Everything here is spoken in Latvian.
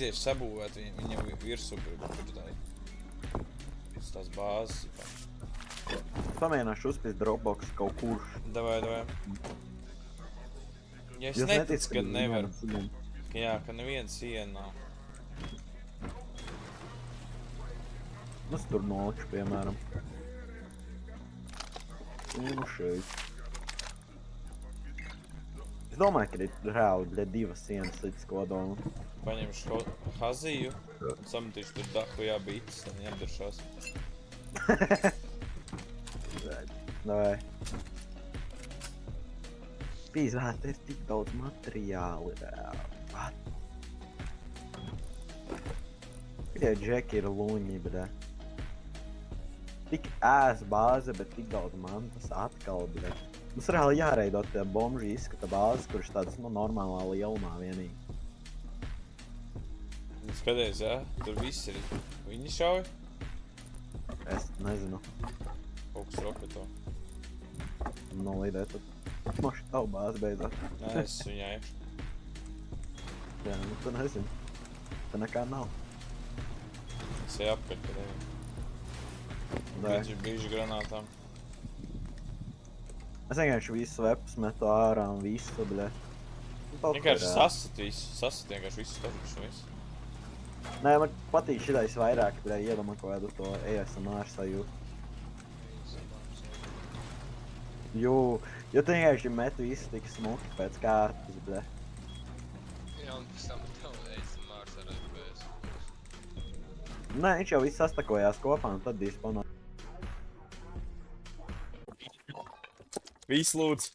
aiziešu sabūvēt viņam virsū, kur tās bāzes. Pamēģināšu uzspist Dropbox kaut kurš. Davai. Ja es neticu, ka nevar. Jā, ka neviena siena nav. Es tur nolikšu, piemēram. Nu šeit. Es domāju, ka ir reāli divas sienas līdz kodolam. Paņemšu haziju, un sametīšu tur dahu jābītas, un jādaršās. Davai. Pīzvēt, ir tik daudz materiāli reāli. What? Tie džeki ir luņi, bļa. Tik bāze, bet tik daudz mantas atkal, bļa. Mums reāli jāreido tie bomži izskata bāzes, kurš tādas, normālā lielumā vienīgi. Skaties, jā? Tur viss ir. Viņi šauj? Es nezinu. Kaut kas roketo. Nolīdē tad. Moši tavu bāzi beidzot. Nē, es viņā iešu. Jā, nu tu nezinu. Tā nekā nav. Es eju apkaļ, kad eju. Bīži granātām. Es vienkārši visu vepus metu ārā un visu, bļa. Vienkārši sasat visu. Sasat vienkārši visu stažušu visu. Nē, man patīk šitais vairāk, bļa, iedomā kaut kādu to ASMR sajūtu. Jo tu vienkārši metu visu tik smuki pēc kārtas, bļa. Jā, un pēc tam tev ASMR sarādījās. Nē, viņš jau viss sastakojās kopā un tad disponā. Viss lūdzu.